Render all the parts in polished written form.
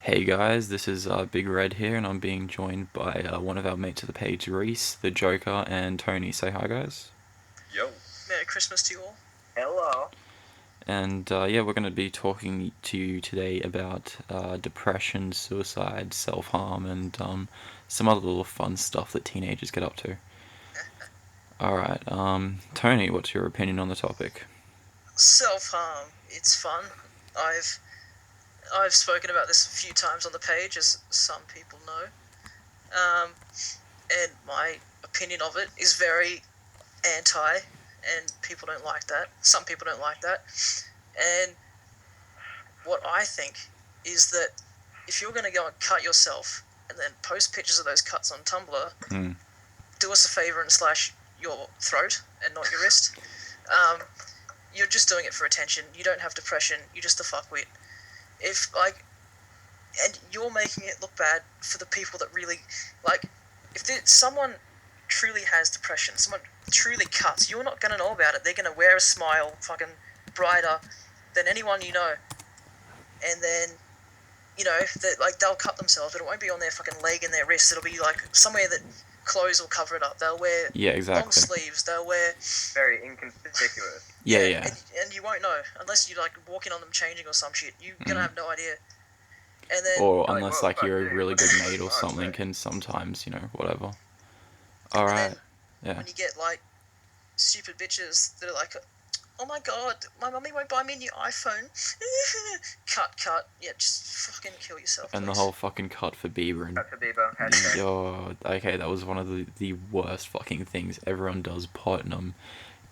Hey guys, this is Big Red here, and I'm being joined by one of our mates of the page, Reese, the Joker, and Tony. Say hi, guys. Yo. Merry Christmas to you all. Hello. And yeah, we're going to be talking to you today about depression, suicide, self harm, and some other little fun stuff that teenagers get up to. Alright, Tony, what's your opinion on the topic? Self-harm, it's fun. I've I've spoken about this a few times on the page, as some people know. And my opinion of it is very anti, and people don't like that. Some people don't like that. And what I think is that if you're going to go and cut yourself and then post pictures of those cuts on Tumblr, do us a favour and slash your throat and not your wrist. You're just doing it for attention. You don't have depression. You're just a fuckwit. And you're making it look bad for the people that really, if someone truly has depression, someone truly cuts, you're not going to know about it. They're going to wear a smile fucking brighter than anyone you know. And then, they'll cut themselves, but it won't be on their fucking leg and their wrist. It'll be somewhere that clothes will cover it up. They'll wear long sleeves. They'll wear very inconspicuous. Yeah. And you won't know unless you walking on them changing or some shit. You're gonna have no idea. And then, or unless you're a really good mate or something, can sometimes whatever. All right. Yeah. When you get stupid bitches that are like, oh my god, my mummy won't buy me a new iPhone. cut. Yeah, just fucking kill yourself. And please. the whole fucking cut for Bieber and. Cut for Bieber. Yo, okay, that was one of the worst fucking things everyone does pot, and I'm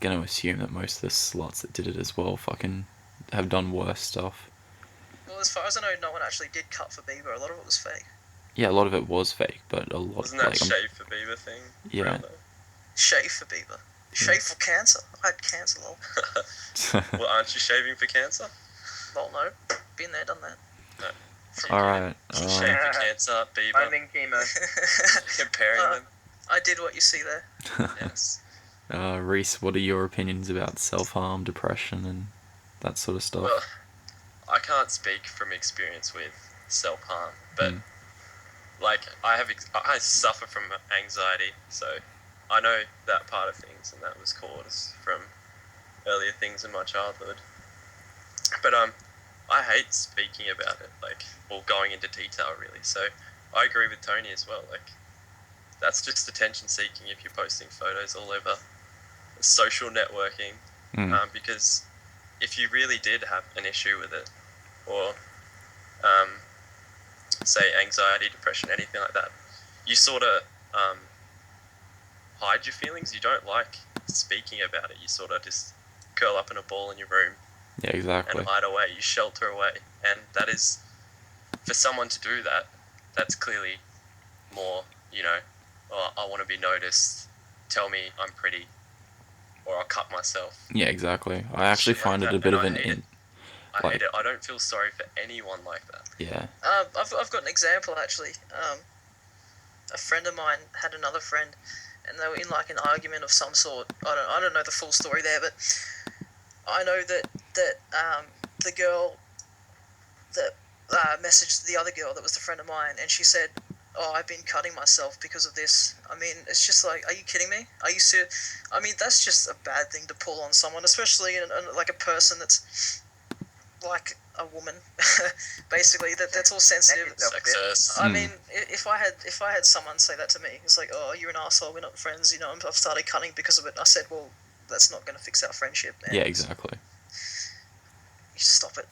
gonna assume that most of the sluts that did it as well fucking have done worse stuff. Well, as far as I know, no one actually did cut for Bieber. A lot of it was fake. Yeah, a lot of it was fake, but a lot. Wasn't that shave for Bieber thing? Yeah. Shave for Bieber. Shave for cancer. I had cancer, lol. Well, aren't you shaving for cancer? Lol, no. Been there, done that. No. Alright. Shave for cancer, Bieber. I'm in chemo. Comparing them. I did what you see there. Yes. Reese, what are your opinions about self-harm, depression, and that sort of stuff? Well, I can't speak from experience with self-harm, but I suffer from anxiety, so I know that part of things, and that was caused from earlier things in my childhood. But I hate speaking about it, or going into detail really. So I agree with Tony as well. That's just attention seeking if you're posting photos all over social networking. Because if you really did have an issue with it, or say anxiety, depression, anything like that, you sort of hide your feelings. You don't like speaking about it. You sort of just curl up in a ball in your room. Yeah, exactly. And hide away. You shelter away. And that is, for someone to do that, that's clearly more, I want to be noticed. Tell me I'm pretty. Or I'll cut myself. Yeah, exactly. I actually find it a bit of an... I hate it. I don't feel sorry for anyone like that. Yeah. I've got an example, actually. A friend of mine had another friend, and they were in an argument of some sort. I don't know the full story there, but I know that the girl that messaged the other girl that was the friend of mine, and she said, "Oh, I've been cutting myself because of this." I mean, it's just are you kidding me? Are you serious? I mean, that's just a bad thing to pull on someone, especially a person that's a woman, basically. That's all sensitive. Sexist. I mean, if I had someone say that to me, it's "Oh, you're an asshole. We're not friends. I've started cutting because of it." I said, "Well, that's not going to fix our friendship." Man. Yeah, exactly. You stop it.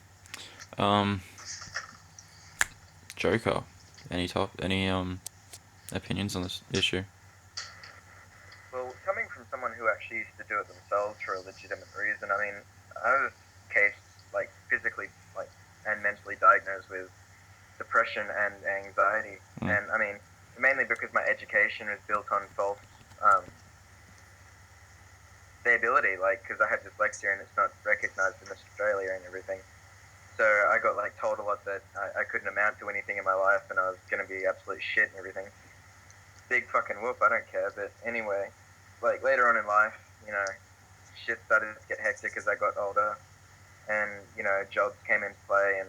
Joker, any opinions on this issue? Well, coming from someone who actually used to do it themselves for a legitimate reason, I mean, I was case physically and mentally diagnosed with depression and anxiety, and I mean mainly because my education was built on false stability, because I had dyslexia and it's not recognized in Australia and everything. So I got told a lot that I couldn't amount to anything in my life and I was going to be absolute shit and everything. Big fucking whoop, I don't care. But anyway, later on in life, shit started to get hectic as I got older, and jobs came into play, and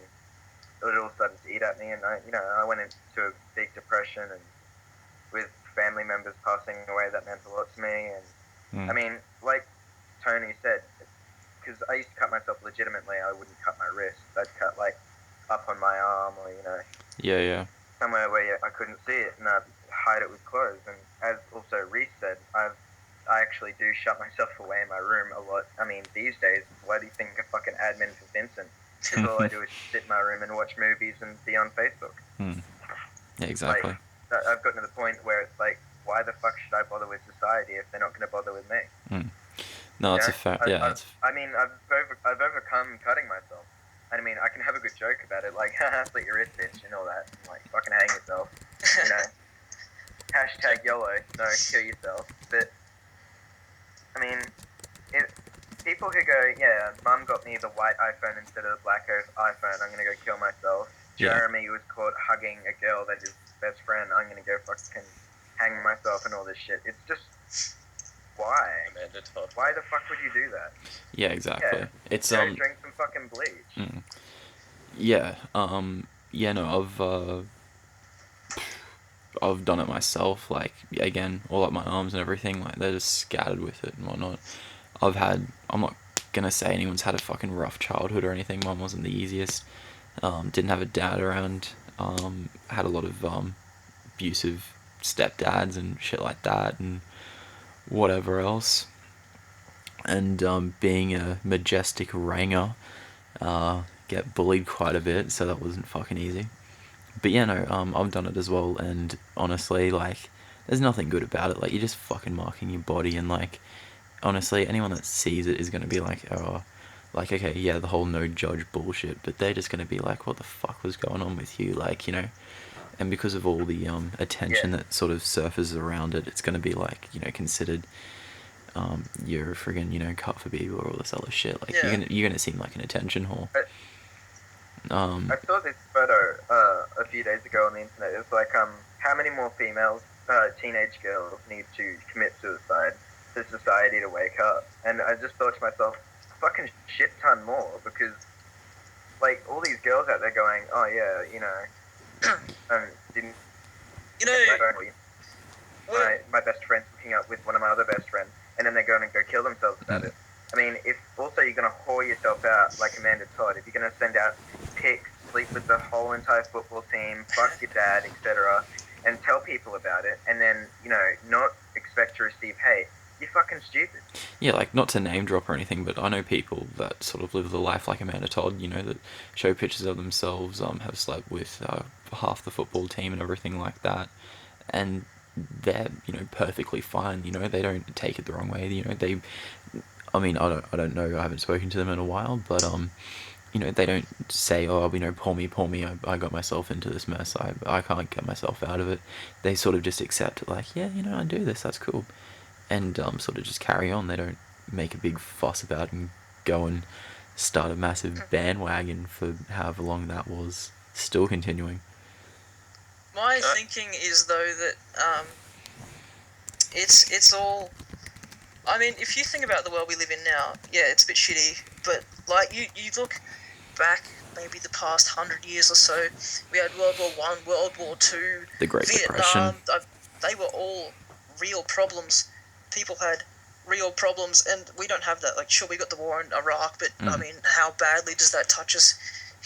it all started to eat at me, and I went into a big depression, and with family members passing away, that meant a lot to me. And I mean, like Tony said, because I used to cut myself legitimately, I wouldn't cut my wrist. I'd cut like up on my arm, or Yeah. somewhere where I couldn't see it, and I'd hide it with clothes. And as also Reese said, I actually do shut myself away in my room a lot. I mean, these days, why do you think I'm fucking admin for Vincent? Because all I do is sit in my room and watch movies and be on Facebook. Yeah, exactly. Like, I've gotten to the point where it's like, why the fuck should I bother with society if they're not going to bother with me? No, it's a fact. Yeah, I mean, I've overcome cutting myself. I mean, I can have a good joke about it, like, slit your wrist, bitch, and all that, and like, fucking hang yourself, Hashtag YOLO, no, kill yourself. But I mean, people who go, yeah, mum got me the white iPhone instead of the black iPhone, I'm gonna go kill myself. Yeah. Jeremy was caught hugging a girl that is his best friend, I'm gonna go fucking hang myself and all this shit. It's just, why? Amanda Todd. Why the fuck would you do that? Yeah, exactly. Yeah. It's Go drink some fucking bleach. Yeah. Yeah. No, I've done it myself. Like, again, all up my arms and everything. Like, they're just scattered with it and whatnot. I'm not gonna say anyone's had a fucking rough childhood or anything. Mine wasn't the easiest. Didn't have a dad around. Had a lot of abusive stepdads and shit like that, and whatever else. And being a majestic ranger, get bullied quite a bit, so that wasn't fucking easy. But yeah, no, I've done it as well, and honestly, like, there's nothing good about it. Like, you're just fucking marking your body, and like, honestly, anyone that sees it is gonna be like, oh, like, okay, yeah, the whole no judge bullshit, but they're just gonna be like, what the fuck was going on with you, like, and because of all the attention that sort of surfaces around it, it's gonna be like, considered you're friggin', cut for people or all this other shit. Like, you're gonna seem like an attention whore. I saw this photo a few days ago on the internet. It's like, how many more females, teenage girls, need to commit suicide for society to wake up? And I just thought to myself, fucking shit ton more, because like all these girls out there going, oh yeah, didn't my best friend's hooking up with one of my other best friends, and then they're going to go kill themselves about it. I mean, if also you're going to whore yourself out like Amanda Todd, if you're going to send out pics, sleep with the whole entire football team, fuck your dad, etc., and tell people about it, and then, not expect to receive hate, you're fucking stupid. Yeah, like, not to name drop or anything, but I know people that sort of live the life like Amanda Todd, that show pictures of themselves, have slept with half the football team and everything like that, and they're, perfectly fine, they don't take it the wrong way, I mean, I don't know, I haven't spoken to them in a while, but, they don't say, oh, pour me, I got myself into this mess, I can't get myself out of it. They sort of just accept it, like, yeah, I do this, that's cool, and sort of just carry on. They don't make a big fuss about it and go and start a massive bandwagon for however long that was, still continuing. My thinking is, though, that it's all... I mean, if you think about the world we live in now, yeah, it's a bit shitty, but, like, you look back maybe the past 100 years or so, we had World War I, World War II, the Great Vietnam, Depression. They were all real problems. People had real problems, and we don't have that. Like, sure, we got the war in Iraq, but, I mean, how badly does that touch us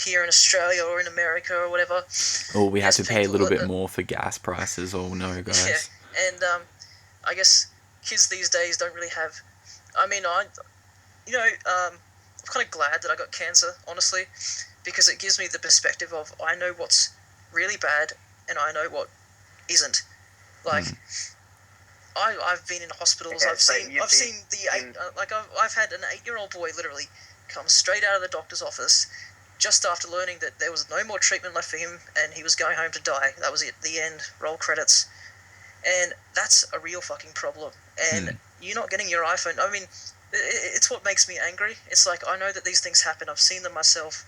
here in Australia or in America or whatever? Or we had to pay a little bit more for gas prices, or no, guys. Yeah, and I guess kids these days don't really have... I mean, I'm kind of glad that I got cancer, honestly, because it gives me the perspective of I know what's really bad and I know what isn't. Like, I've been in hospitals. Okay, I've seen I've had an 8-year-old boy literally come straight out of the doctor's office just after learning that there was no more treatment left for him and he was going home to die. That was it. The end. Roll credits. And that's a real fucking problem. And you're not getting your iPhone. I mean, it's what makes me angry. It's like, I know that these things happen. I've seen them myself.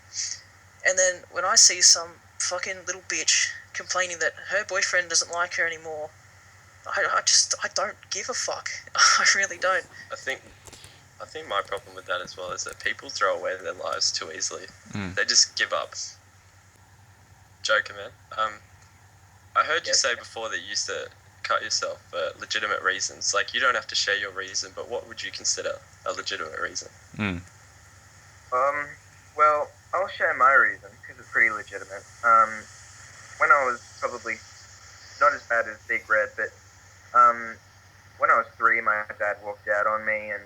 And then when I see some fucking little bitch complaining that her boyfriend doesn't like her anymore, I don't give a fuck. I really don't. I think my problem with that as well is that people throw away their lives too easily. They just give up. Joker, man. I heard you Yes. say before that you used to cut yourself for legitimate reasons. Like, you don't have to share your reason, but what would you consider a legitimate reason? Well, I'll share my reason because it's pretty legitimate. When I was probably not as bad as Big Red, but when I was 3, my dad walked out on me, and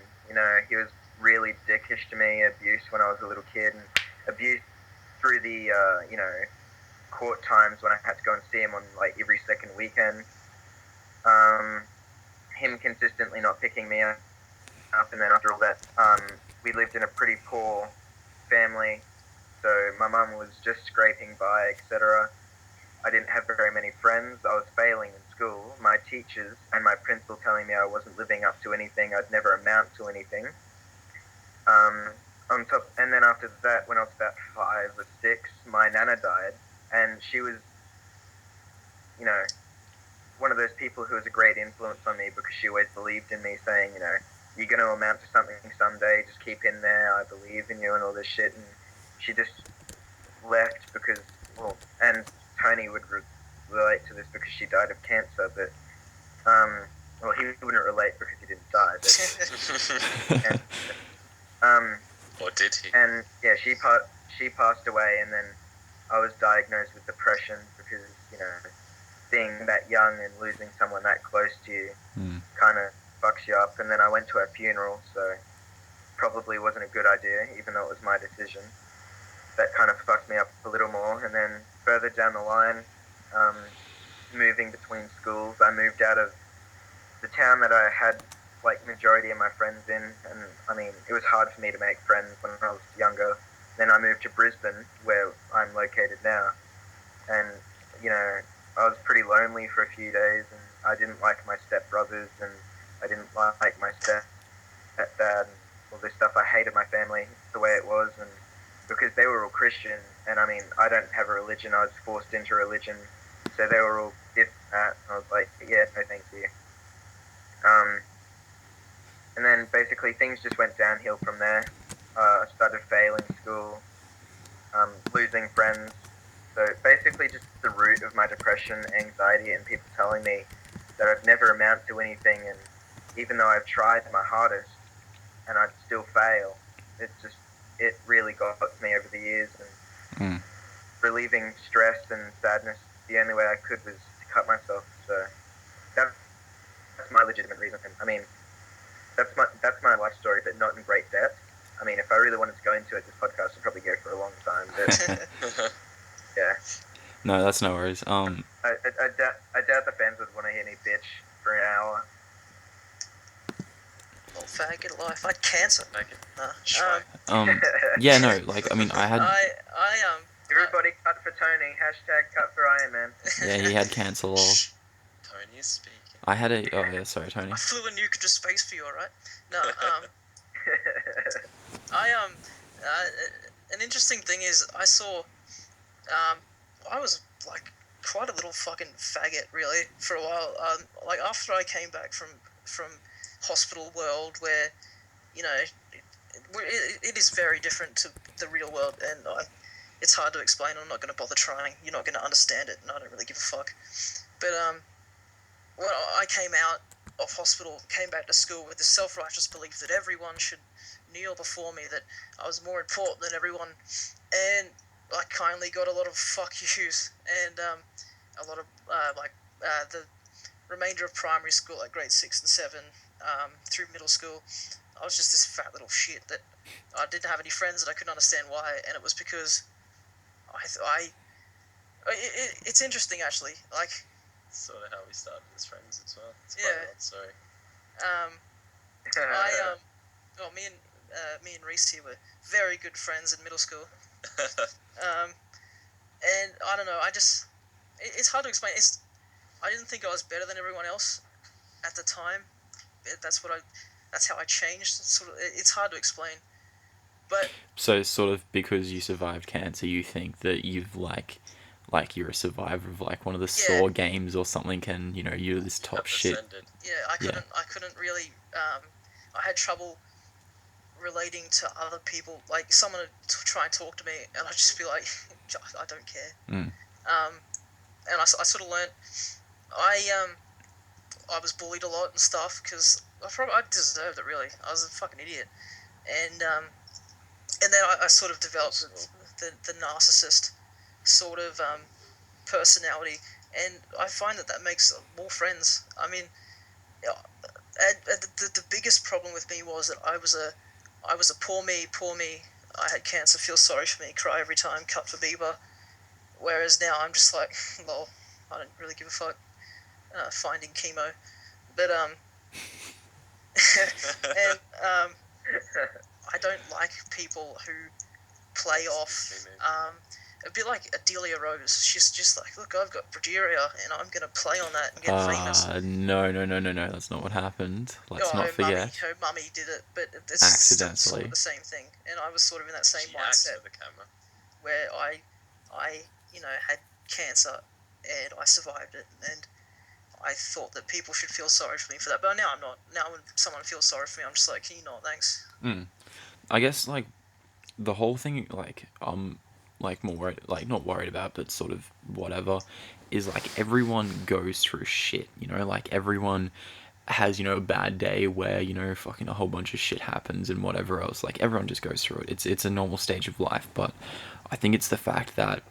he was really dickish to me, abuse when I was a little kid, and abuse through the court times when I had to go and see him on like every second weekend. Him consistently not picking me up, and then after all that, we lived in a pretty poor family, so my mum was just scraping by, etc. I didn't have very many friends. I was failing in school. My teachers and my principal telling me I wasn't living up to anything. I'd never amount to anything. On top, and then after that, when I was about 5 or 6, my nana died, and she was, one of those people who was a great influence on me because she always believed in me, saying, you're going to amount to something someday. Just keep in there. I believe in you and all this shit. And she just left because, and Tony would relate to this because she died of cancer, but he wouldn't relate because he didn't die. But, Or did he? And yeah, she passed away, and then I was diagnosed with depression because being that young and losing someone that close to you kind of fucks you up. And then I went to her funeral, so probably wasn't a good idea, even though it was my decision. That kind of fucked me up a little more. And then further down the line, moving between schools, I moved out of the town that I had like majority of my friends in, and I mean it was hard for me to make friends when I was younger. Then I moved to Brisbane, where I'm located now, and I was pretty lonely for a few days, and I didn't like my stepbrothers, and I didn't like my stepdad, and all this stuff. I hated my family the way it was, and because they were all Christian, and I mean I don't have a religion. I was forced into religion, so they were all different. And I was like, yeah, no, thank you. And then basically things just went downhill from there. I started failing school, losing friends. So basically just the root of my depression, anxiety, and people telling me that I'd never amount to anything, and even though I've tried my hardest and I'd still fail, it really got to me over the years, and relieving stress and sadness, the only way I could was to cut myself. So that's my legitimate reason. I mean, that's my life story, but not in great depth. I mean, if I really wanted to go into it, this podcast would probably go for a long time. But yeah. No, that's no worries. I doubt the fans would want to hear me bitch for an hour. Old faggot life. I had cancer. Yeah, no, like I mean, I had. Everybody cut for Tony. # cut for Iron Man. Yeah, he had cancer. Lol. Tony is speaking. I had a. Oh yeah, sorry, Tony. I flew a nuke into space for you, alright? No, an interesting thing is I saw, I was like quite a little fucking faggot really for a while. Like after I came back from hospital world, where it is very different to the real world, and it's hard to explain. I'm not going to bother trying. You're not going to understand it, and I don't really give a fuck. But when I came out of hospital, came back to school with the self-righteous belief that everyone should kneel before me, that I was more important than everyone, and I kindly got a lot of fuck yous, and a lot of the remainder of primary school, like grade 6 and 7, through middle school, I was just this fat little shit that I didn't have any friends, and I couldn't understand why, and it was because it's interesting actually, like. Sort of how we started as friends as well. It's yeah. Sorry. Me and Reese here were very good friends in middle school. And I don't know. It's hard to explain. I didn't think I was better than everyone else at the time. That's how I changed. It's hard to explain. But so sort of because you survived cancer, you think that you've like you're a survivor of like one of the Saw games or something, and you're this top shit. Yeah, I couldn't really. I had trouble relating to other people. Like someone would try and talk to me, and I'd just be like, I don't care. And I sort of learnt. I was bullied a lot and stuff because I deserved it really. I was a fucking idiot, and then I sort of developed the narcissist sort of personality, and I find that makes more friends. I mean, the biggest problem with me was that I was a poor me. I had cancer, feel sorry for me, cry every time, cut for Bieber. Whereas now I'm just like, lol, I don't really give a fuck. Finding chemo, but and I don't like people who play off. A bit like Adelia Rose. She's just like, look, I've got progeria, and I'm gonna play on that and get famous. No, that's not what happened. Let's not forget. Her mummy did it, but it's Accidentally. still sort of the same thing. And I was sort of in that same mindset the camera. where I had cancer and I survived it, and I thought that people should feel sorry for me for that. But now I'm not. Now when someone feels sorry for me, I'm just like, can you not? Thanks. I guess like the whole thing, like like more worried, like not worried about, but sort of whatever, is like everyone goes through shit, like everyone has, a bad day where, fucking a whole bunch of shit happens and whatever else, like everyone just goes through it. It's a normal stage of life, but I think it's the fact that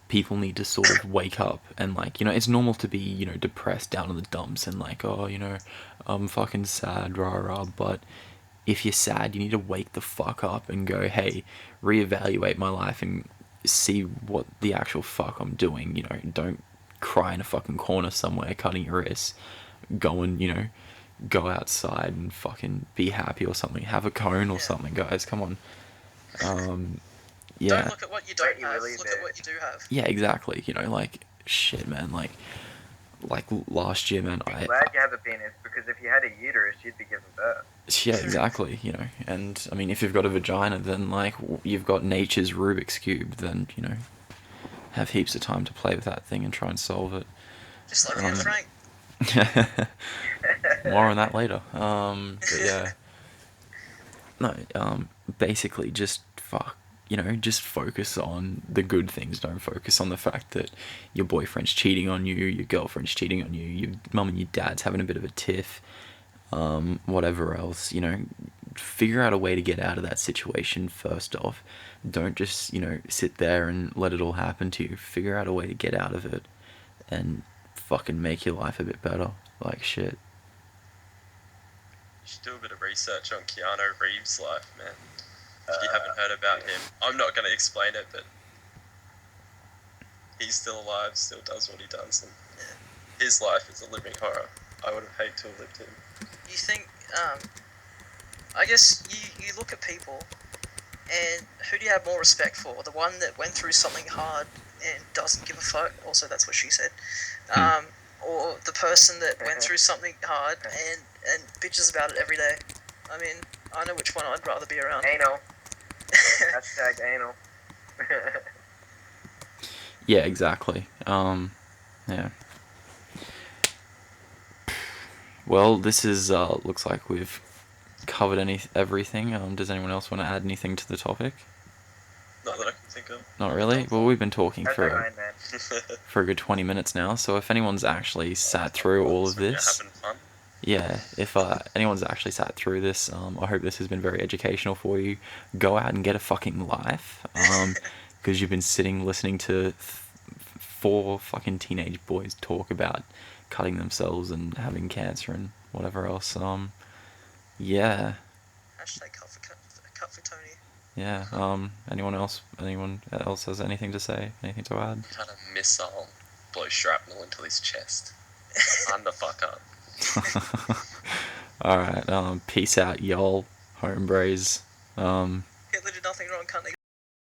people need to sort of wake up and like, it's normal to be, depressed, down in the dumps and like, oh, I'm fucking sad, rah rah, but if you're sad, you need to wake the fuck up and go, hey, reevaluate my life and see what the actual fuck I'm doing. Don't cry in a fucking corner somewhere cutting your wrists. Go and, go outside and fucking be happy or something. Have a cone or something, guys. Come on. Yeah. Don't look at what you don't have. Look at what you do have. Yeah, exactly. Like, shit, man. Like last year, man. I'm glad you have a penis, because if you had a uterus, you'd be giving birth. Yeah, exactly. And I mean, if you've got a vagina, then like you've got nature's Rubik's cube. Then have heaps of time to play with that thing and try and solve it. Just like Frank. More on that later. But yeah. No. Basically, just fuck. Just focus on the good things. Don't focus on the fact that your boyfriend's cheating on you, your girlfriend's cheating on you, your mum and your dad's having a bit of a tiff, whatever else. Figure out a way to get out of that situation first off. Don't just, sit there and let it all happen to you. Figure out a way to get out of it and fucking make your life a bit better. Like shit. You should do a bit of research on Keanu Reeves' life, man. If you haven't heard about him, I'm not going to explain it, but he's still alive, still does what he does, and his life is a living horror. I would have hated to have lived him. You think, I guess you look at people, and who do you have more respect for? The one that went through something hard and doesn't give a fuck? Also, that's what she said. Or the person that went through something hard and bitches about it every day? I mean, I know which one I'd rather be around. Anal. Hashtag anal. Yeah, exactly. Yeah. Well, this is looks like we've covered everything. Does anyone else want to add anything to the topic? Not that I can think of. Not really? Well, we've been talking for Man. a good 20 minutes now, so if anyone's actually sat through all of this... Having fun. Yeah, if anyone's actually sat through this, I hope this has been very educational for you. Go out and get a fucking life, because you've been sitting listening to 4 fucking teenage boys talk about cutting themselves and having cancer and whatever else. Yeah. Hashtag cut for Tony. Yeah. Anyone else has anything to say? Anything to add? Had a missile blow shrapnel into his chest. I'm the fuck up. Alright, peace out, y'all, hombres.